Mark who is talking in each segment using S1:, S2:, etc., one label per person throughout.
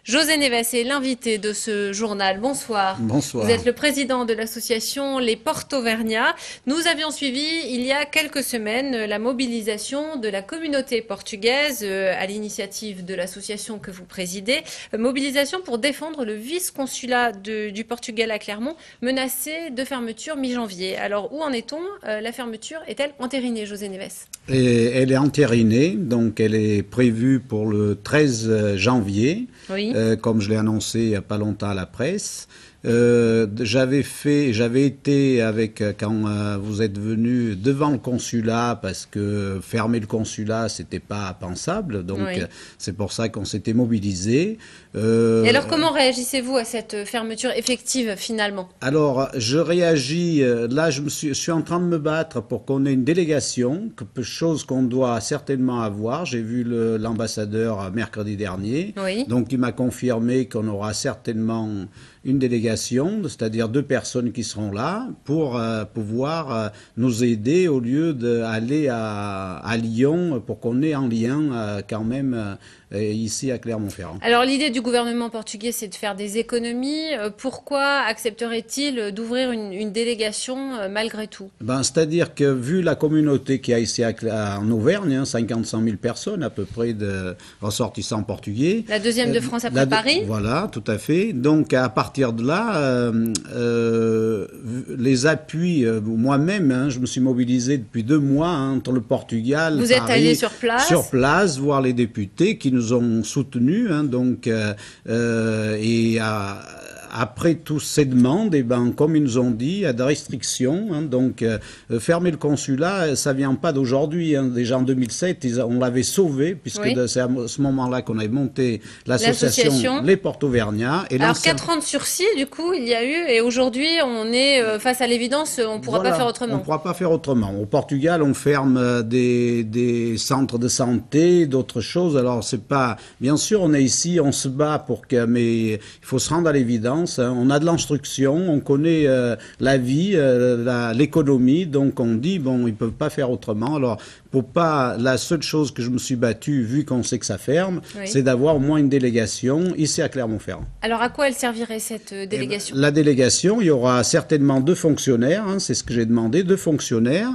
S1: José Neves est l'invité de ce journal. Bonsoir.
S2: Bonsoir.
S1: Vous êtes le président de l'association Les Portes Auvergnat. Nous avions suivi il y a quelques semaines la mobilisation de la communauté portugaise à l'initiative de l'association que vous présidez. Mobilisation pour défendre le vice-consulat du Portugal à Clermont, menacé de fermeture mi-janvier. Alors où en est-on? La fermeture est-elle entérinée, José Neves?
S2: Et elle est entérinée, donc elle est prévue pour le 13 janvier,
S1: Oui.
S2: comme je l'ai annoncé il n'y a pas longtemps à la presse. J'avais été quand vous êtes venu devant le consulat parce que fermer le consulat c'était pas pensable, donc
S1: Oui.
S2: c'est pour ça qu'on s'était mobilisé.
S1: Et alors comment réagissez-vous à cette fermeture effective finalement?
S2: Alors, je réagis, là je suis en train de me battre pour qu'on ait une délégation, chose qu'on doit certainement avoir. J'ai vu l'ambassadeur mercredi dernier,
S1: Oui.
S2: donc il m'a confirmé qu'on aura certainement une délégation, c'est-à-dire 2 personnes qui seront là pour pouvoir nous aider au lieu d'aller à Lyon pour qu'on ait un lien quand même ici à Clermont-Ferrand.
S1: Alors l'idée du gouvernement portugais, c'est de faire des économies. Pourquoi accepterait-il d'ouvrir une délégation malgré tout?
S2: Ben, c'est-à-dire que vu la communauté qu'il y a ici en Auvergne, 50-100 000 personnes à peu près de ressortissants portugais.
S1: La deuxième de France après Paris?
S2: Voilà, tout à fait. Donc à partir de là, les appuis, moi-même, je me suis mobilisé depuis 2 mois entre le Portugal,
S1: Vous êtes
S2: Paris,
S1: allé sur place?
S2: voir les députés qui nous ont soutenus. Après toutes ces demandes, eh ben, comme ils nous ont dit, il y a des restrictions. Fermer le consulat, ça vient pas d'aujourd'hui. Déjà en 2007, on l'avait sauvé, puisque
S1: Oui.
S2: c'est à ce moment-là qu'on avait monté l'association Les Portes Auvergnat.
S1: Alors 4 ans de sursis, du coup, il y a eu, et aujourd'hui, on est face à l'évidence, on ne pourra pas faire autrement.
S2: On ne pourra pas faire autrement. Au Portugal, on ferme des centres de santé, d'autres choses. Alors, c'est pas... Bien sûr, on est ici, on se bat mais il faut se rendre à l'évidence. On a de l'instruction, on connaît la vie, l'économie, donc on dit, bon, ils ne peuvent pas faire autrement. Alors, la seule chose que je me suis battu, vu qu'on sait que ça ferme,
S1: Oui.
S2: c'est d'avoir au moins une délégation ici à Clermont-Ferrand.
S1: Alors à quoi elle servirait cette délégation?
S2: La délégation, il y aura certainement 2 fonctionnaires, c'est ce que j'ai demandé, 2 fonctionnaires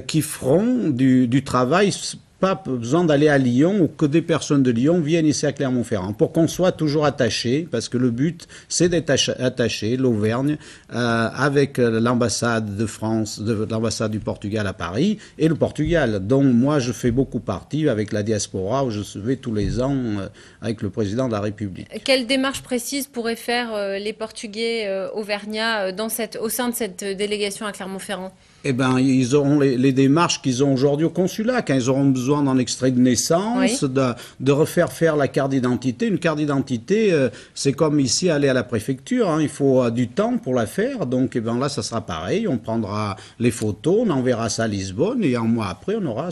S2: qui feront du travail. Pas besoin d'aller à Lyon ou que des personnes de Lyon viennent ici à Clermont-Ferrand pour qu'on soit toujours attaché, parce que le but c'est d'être attaché, l'Auvergne, avec l'ambassade de France, l'ambassade du Portugal à Paris et le Portugal, dont moi je fais beaucoup partie avec la diaspora où je vais tous les ans avec le président de la République.
S1: Quelle démarche précise pourraient faire les Portugais auvergnats au sein de cette délégation à Clermont-Ferrand?
S2: Eh bien, ils auront les démarches qu'ils ont aujourd'hui au consulat, quand ils auront besoin d'un extrait de naissance,
S1: Oui.
S2: de refaire faire la carte d'identité. Une carte d'identité, c'est comme ici aller à la préfecture, il faut du temps pour la faire. Donc, eh ben là, ça sera pareil. On prendra les photos, on enverra ça à Lisbonne, et un mois après, on aura,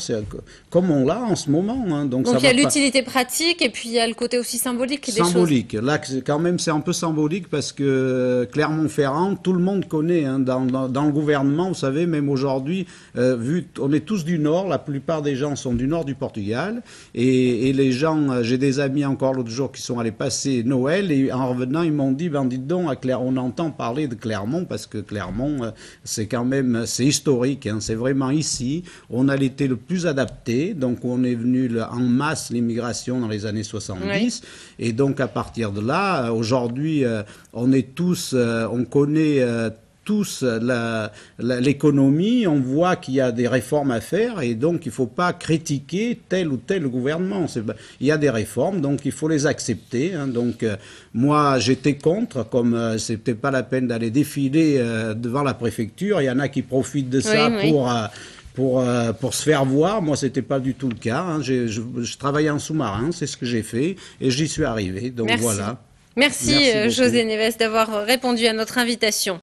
S2: comme on l'a en ce moment. Donc
S1: il y a l'utilité pratique et puis il y a le côté aussi symbolique des choses.
S2: Symbolique. Là, quand même, c'est un peu symbolique parce que Clermont-Ferrand, tout le monde connaît. Dans le gouvernement, vous savez, même aujourd'hui, on est tous du Nord, la plupart des gens sont du Nord du Portugal, et les gens, j'ai des amis encore l'autre jour qui sont allés passer Noël, et en revenant, ils m'ont dit, ben dites donc, on entend parler de Clermont, parce que Clermont, c'est quand même, c'est historique, c'est vraiment ici, on a été le plus adapté, donc on est venu en masse l'immigration dans les années 70, oui. Et donc à partir de là, aujourd'hui, on connaît tous l'économie, on voit qu'il y a des réformes à faire et donc il ne faut pas critiquer tel ou tel gouvernement. Il y a des réformes, donc il faut les accepter. Donc moi j'étais contre, comme c'était pas la peine d'aller défiler devant la préfecture. Il y en a qui profitent de ça pour se faire voir. Moi, c'était pas du tout le cas. Je travaillais en sous-marin, c'est ce que j'ai fait et j'y suis arrivé. Donc
S1: Merci.
S2: voilà.
S1: Merci José Neves d'avoir répondu à notre invitation.